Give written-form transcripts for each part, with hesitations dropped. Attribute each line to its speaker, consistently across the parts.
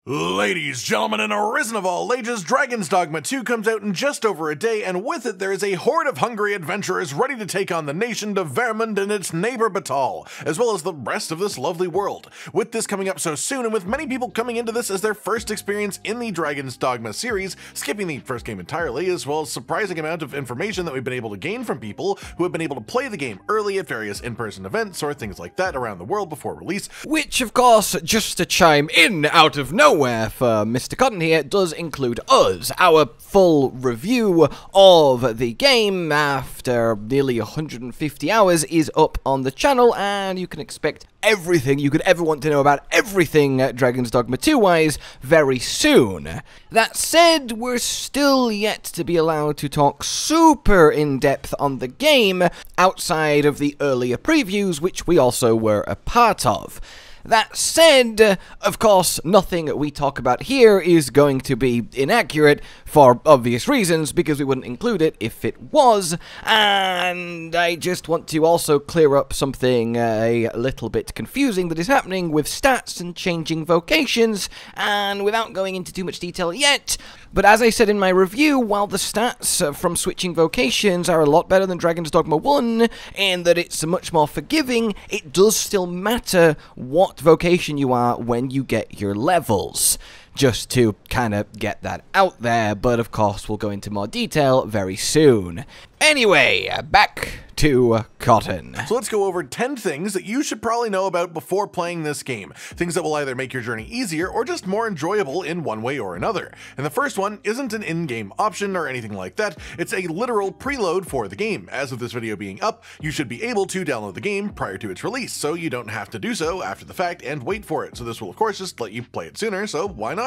Speaker 1: Ladies, gentlemen, and arisen of all ages, Dragons Dogma 2 comes out in just over a day, and with it there is a horde of hungry adventurers ready to take on the nation of Vermund and its neighbor Batal, as well as the rest of this lovely world. With this coming up so soon, and with many people coming into this as their first experience in the Dragons Dogma series, skipping the first game entirely, as well as surprising amount of information that we've been able to gain from people who have been able to play the game early at various in-person events or things like that around the world before release.
Speaker 2: Which, of course, just to chime in out of nowhere for Mr. Cotton here, does include us. Our full review of the game after nearly 150 hours is up on the channel, and you can expect everything you could ever want to know about everything Dragons Dogma 2-wise very soon. That said, we're still yet to be allowed to talk super in-depth on the game outside of the earlier previews, which we also were a part of. That said, of course, nothing we talk about here is going to be inaccurate for obvious reasons, because we wouldn't include it if it was, and I just want to also clear up something a little bit confusing that is happening with stats and changing vocations, and without going into too much detail yet, but as I said in my review, while the stats from switching vocations are a lot better than Dragons Dogma 1, and that it's much more forgiving, it does still matter what vocation you are when you get your levels. Just to kind of get that out there, but of course we'll go into more detail very soon. Anyway, back to Cotton.
Speaker 1: So let's go over 10 things that you should probably know about before playing this game. Things that will either make your journey easier or just more enjoyable in one way or another. And the first one isn't an in-game option or anything like that, it's a literal preload for the game. As of this video being up, you should be able to download the game prior to its release, so you don't have to do so after the fact and wait for it. So this will of course just let you play it sooner, so why not?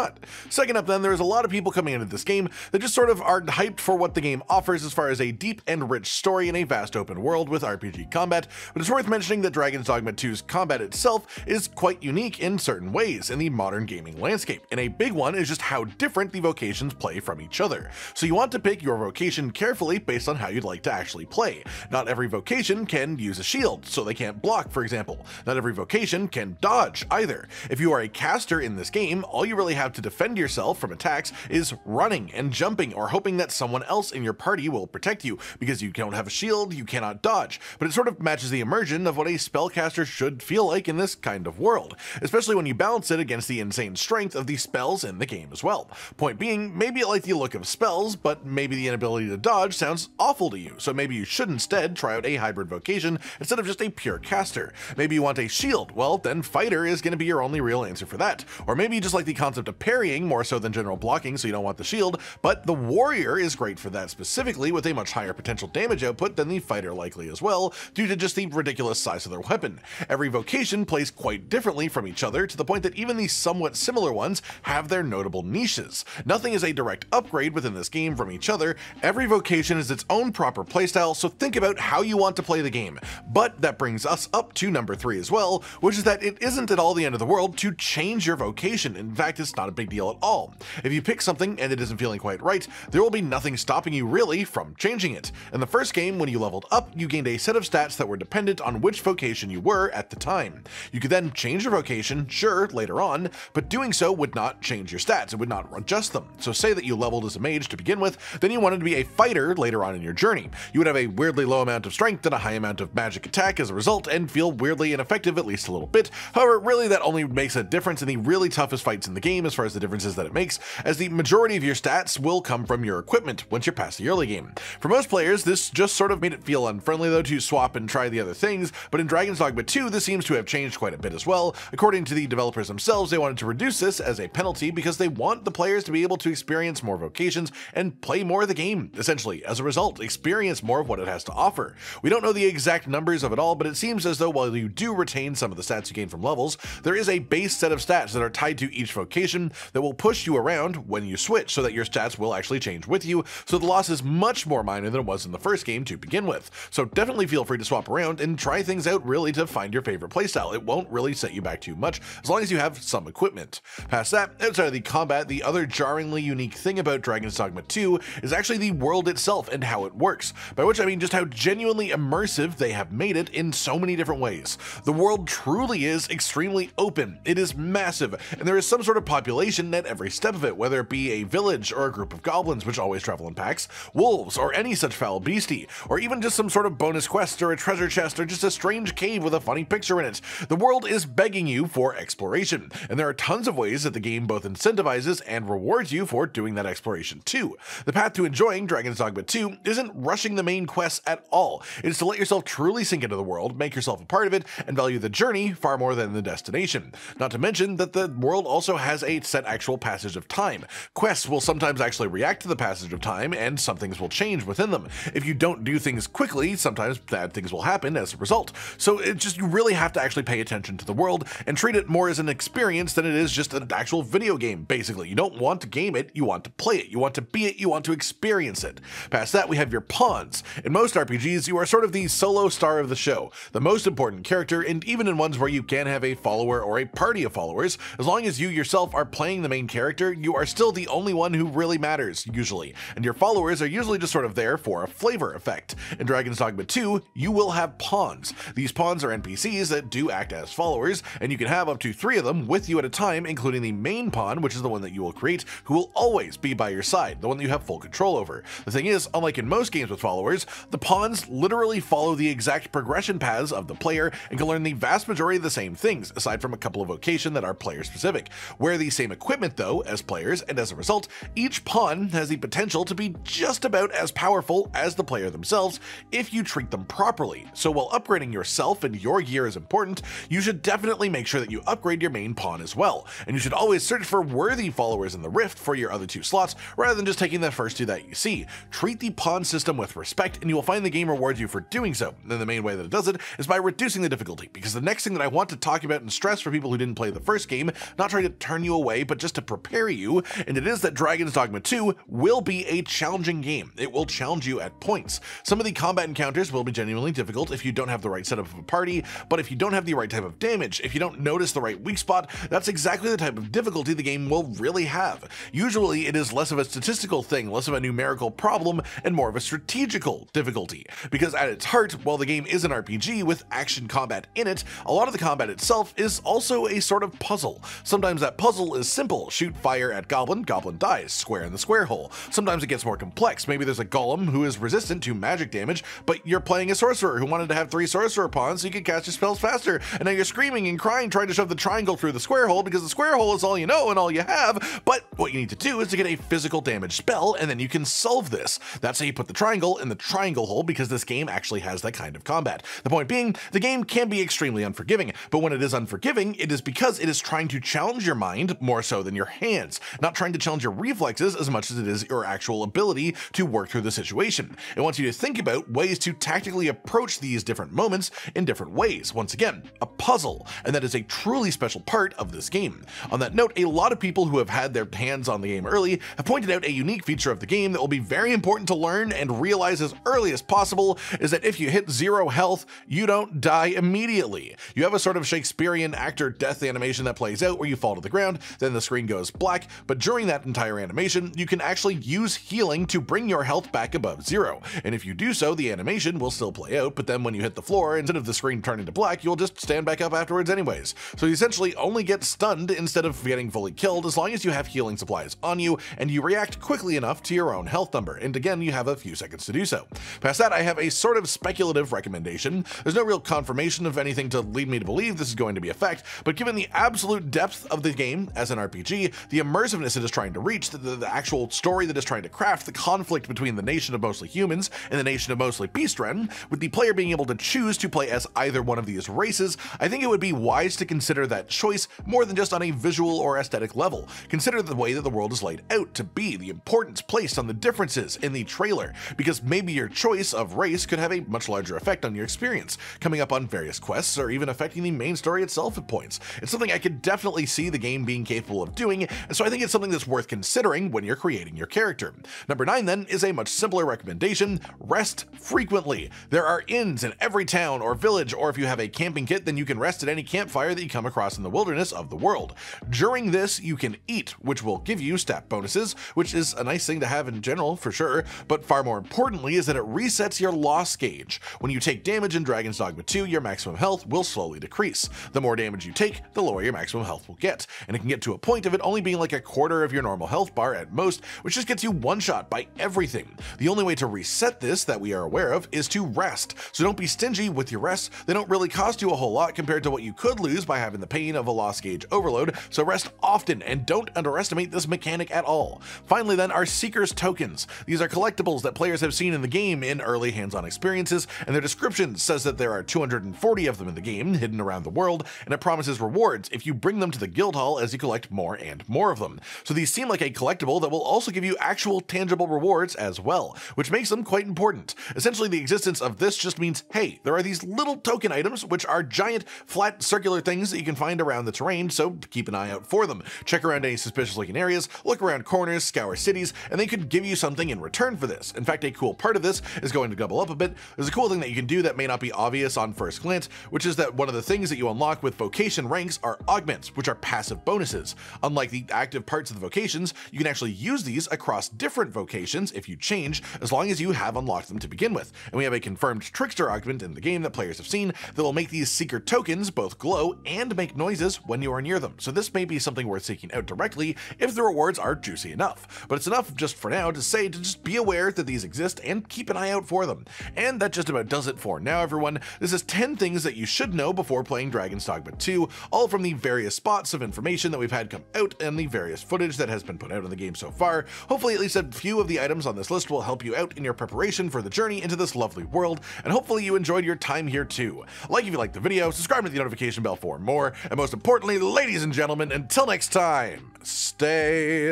Speaker 1: Second up then, there's a lot of people coming into this game that just sort of are hyped for what the game offers as far as a deep and rich story in a vast open world with RPG combat, but it's worth mentioning that Dragons Dogma 2's combat itself is quite unique in certain ways in the modern gaming landscape, and a big one is just how different the vocations play from each other. So you want to pick your vocation carefully based on how you'd like to actually play. Not every vocation can use a shield, so they can't block, for example. Not every vocation can dodge either. If you are a caster in this game, all you really have to defend yourself from attacks is running and jumping, or hoping that someone else in your party will protect you, because you don't have a shield, you cannot dodge. But it sort of matches the immersion of what a spellcaster should feel like in this kind of world, especially when you balance it against the insane strength of the spells in the game as well. Point being, maybe you like the look of spells, but maybe the inability to dodge sounds awful to you, so maybe you should instead try out a hybrid vocation instead of just a pure caster. Maybe you want a shield, well then fighter is going to be your only real answer for that. Or maybe you just like the concept of parrying more so than general blocking, so you don't want the shield, but the warrior is great for that specifically, with a much higher potential damage output than the fighter likely as well, due to just the ridiculous size of their weapon. Every vocation plays quite differently from each other, to the point that even the somewhat similar ones have their notable niches. Nothing is a direct upgrade within this game from each other. Every vocation is its own proper playstyle, so think about how you want to play the game. But that brings us up to number 3 as well, which is that it isn't at all the end of the world to change your vocation. In fact, it's not a big deal at all. If you pick something and it isn't feeling quite right, there will be nothing stopping you really from changing it. In the first game, when you leveled up, you gained a set of stats that were dependent on which vocation you were at the time. You could then change your vocation, sure, later on, but doing so would not change your stats, it would not adjust them. So say that you leveled as a mage to begin with, then you wanted to be a fighter later on in your journey. You would have a weirdly low amount of strength and a high amount of magic attack as a result, and feel weirdly ineffective at least a little bit. However, really that only makes a difference in the really toughest fights in the game as far as the differences that it makes, as the majority of your stats will come from your equipment once you're past the early game. For most players, this just sort of made it feel unfriendly though to swap and try the other things, but in Dragons Dogma 2 this seems to have changed quite a bit as well. According to the developers themselves, they wanted to reduce this as a penalty because they want the players to be able to experience more vocations and play more of the game, essentially. As a result, experience more of what it has to offer. We don't know the exact numbers of it all, but it seems as though while you do retain some of the stats you gain from levels, there is a base set of stats that are tied to each vocation that will push you around when you switch, so that your stats will actually change with you, so the loss is much more minor than it was in the first game to begin with. So definitely feel free to swap around and try things out really to find your favorite playstyle. It won't really set you back too much as long as you have some equipment. Past that, outside of the combat, the other jarringly unique thing about Dragons Dogma 2 is actually the world itself and how it works, by which I mean just how genuinely immersive they have made it in so many different ways. The world truly is extremely open, it is massive, and there is some sort of population population at every step of it, whether it be a village or a group of goblins which always travel in packs, wolves or any such foul beastie, or even just some sort of bonus quest or a treasure chest or just a strange cave with a funny picture in it. The world is begging you for exploration, and there are tons of ways that the game both incentivizes and rewards you for doing that exploration too. The path to enjoying Dragons Dogma 2 isn't rushing the main quests at all. It is to let yourself truly sink into the world, make yourself a part of it, and value the journey far more than the destination. Not to mention that the world also has a set actual passage of time. Quests will sometimes actually react to the passage of time, and some things will change within them. If you don't do things quickly, sometimes bad things will happen as a result. So you really have to actually pay attention to the world and treat it more as an experience than it is just an actual video game, basically. You don't want to game it, you want to play it, you want to be it, you want to experience it. Past that, we have your pawns. In most RPGs, you are sort of the solo star of the show, the most important character, and even in ones where you can have a follower or a party of followers, as long as you yourself are playing the main character, you are still the only one who really matters, usually, and your followers are usually just sort of there for a flavor effect. In Dragons Dogma 2, you will have pawns. These pawns are NPCs that do act as followers, and you can have up to 3 of them with you at a time, including the main pawn, which is the one that you will create, who will always be by your side, the one that you have full control over. The thing is, unlike in most games with followers, the pawns literally follow the exact progression paths of the player and can learn the vast majority of the same things, aside from a couple of vocation that are player specific. Wear the same equipment though as players, and as a result, each pawn has the potential to be just about as powerful as the player themselves if you treat them properly. So while upgrading yourself and your gear is important, you should definitely make sure that you upgrade your main pawn as well, and you should always search for worthy followers in the Rift for your other 2 slots rather than just taking the first 2 that you see. Treat the pawn system with respect and you will find the game rewards you for doing so. And the main way that it does it is by reducing the difficulty, because the next thing that I want to talk about and stress for people who didn't play the first game, not trying to turn you away but just to prepare you, and it is that Dragons Dogma 2 will be a challenging game. It will challenge you at points. Some of the combat encounters will be genuinely difficult if you don't have the right setup of a party, but if you don't have the right type of damage, if you don't notice the right weak spot, that's exactly the type of difficulty the game will really have. Usually it is less of a statistical thing, less of a numerical problem, and more of a strategical difficulty, because at its heart, while the game is an RPG with action combat in it, a lot of the combat itself is also a sort of puzzle. Sometimes that puzzle is simple: shoot fire at goblin, goblin dies, square in the square hole. Sometimes it gets more complex. Maybe there's a golem who is resistant to magic damage, but you're playing a sorcerer who wanted to have 3 sorcerer pawns so you could cast your spells faster, and now you're screaming and crying trying to shove the triangle through the square hole because the square hole is all you know and all you have, but what you need to do is to get a physical damage spell, and then you can solve this. That's how you put the triangle in the triangle hole, because this game actually has that kind of combat. The point being, the game can be extremely unforgiving, but when it is unforgiving, it is because it is trying to challenge your mind more so than your hands, not trying to challenge your reflexes as much as it is your actual ability to work through the situation. It wants you to think about ways to tactically approach these different moments in different ways. Once again, a puzzle, and that is a truly special part of this game. On that note, a lot of people who have had their hands on the game early have pointed out a unique feature of the game that will be very important to learn and realize as early as possible, is that if you hit 0 health, you don't die immediately. You have a sort of Shakespearean actor death animation that plays out where you fall to the ground, then the screen goes black, but during that entire animation, you can actually use healing to bring your health back above 0. And if you do so, the animation will still play out, but then when you hit the floor, instead of the screen turning to black, you'll just stand back up afterwards anyways. So you essentially only get stunned instead of getting fully killed as long as you have healing supplies on you and you react quickly enough to your own health number, and again, you have a few seconds to do so. Past that, I have a sort of speculative recommendation. There's no real confirmation of anything to lead me to believe this is going to be a fact, but given the absolute depth of the game as an RPG, the immersiveness it is trying to reach, the actual story that is trying to craft, the conflict between the nation of mostly humans and the nation of mostly beastren, with the player being able to choose to play as either one of these races, I think it would be wise to consider that choice more than just on a visual or aesthetic level. Consider the way that the world is laid out to be, the importance placed on the differences in the trailer, because maybe your choice of race could have a much larger effect on your experience, coming up on various quests or even affecting the main story itself at points. It's something I could definitely see the game being capable of doing, and so I think it's something that's worth considering when you're creating your character. Number 9 then is a much simpler recommendation: rest frequently. There are inns in every town or village, or if you have a camping kit, then you can rest at any campfire that you come across in the wilderness of the world. During this, you can eat, which will give you stat bonuses, which is a nice thing to have in general for sure, but far more importantly is that it resets your loss gauge. When you take damage in Dragons Dogma 2, your maximum health will slowly decrease. The more damage you take, the lower your maximum health will get, and it can get get to a point of it only being like a quarter of your normal health bar at most, which just gets you one-shot by everything. The only way to reset this that we are aware of is to rest, so don't be stingy with your rests. They don't really cost you a whole lot compared to what you could lose by having the pain of a lost gauge overload, so rest often and don't underestimate this mechanic at all. Finally then, our Seeker's tokens. These are collectibles that players have seen in the game in early hands-on experiences, and their description says that there are 240 of them in the game, hidden around the world, and it promises rewards if you bring them to the guild hall as you collect more and more of them. So these seem like a collectible that will also give you actual tangible rewards as well, which makes them quite important. Essentially, the existence of this just means, hey, there are these little token items, which are giant, flat, circular things that you can find around the terrain, so keep an eye out for them. Check around any suspicious-looking areas, look around corners, scour cities, and they could give you something in return for this. In fact, a cool part of this is going to double up a bit. There's a cool thing that you can do that may not be obvious on first glance, which is that one of the things that you unlock with vocation ranks are augments, which are passive bonuses. Unlike the active parts of the vocations, you can actually use these across different vocations if you change, as long as you have unlocked them to begin with. And we have a confirmed trickster augment in the game that players have seen that will make these seeker tokens both glow and make noises when you are near them. So this may be something worth seeking out directly if the rewards are juicy enough. But it's enough just for now to say to just be aware that these exist and keep an eye out for them. And that just about does it for now, everyone. This is 10 things that you should know before playing Dragons Dogma 2, all from the various spots of information that we've had come out and the various footage that has been put out in the game so far. Hopefully at least a few of the items on this list will help you out in your preparation for the journey into this lovely world, and hopefully you enjoyed your time here too. Like if you liked the video, subscribe to the notification bell for more, and most importantly, ladies and gentlemen, until next time, stay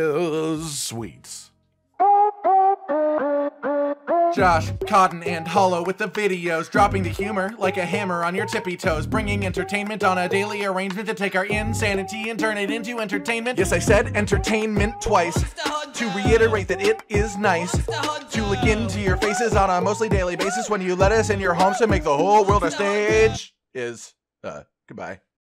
Speaker 1: sweet.
Speaker 3: Josh, Cotton, and Hollow with the videos, dropping the humor like a hammer on your tippy toes, bringing entertainment on a daily arrangement to take our insanity and turn it into entertainment. Yes, I said entertainment twice, to reiterate that it is nice to look into your faces on a mostly daily basis when you let us in your homes to make the whole world a stage. Goodbye.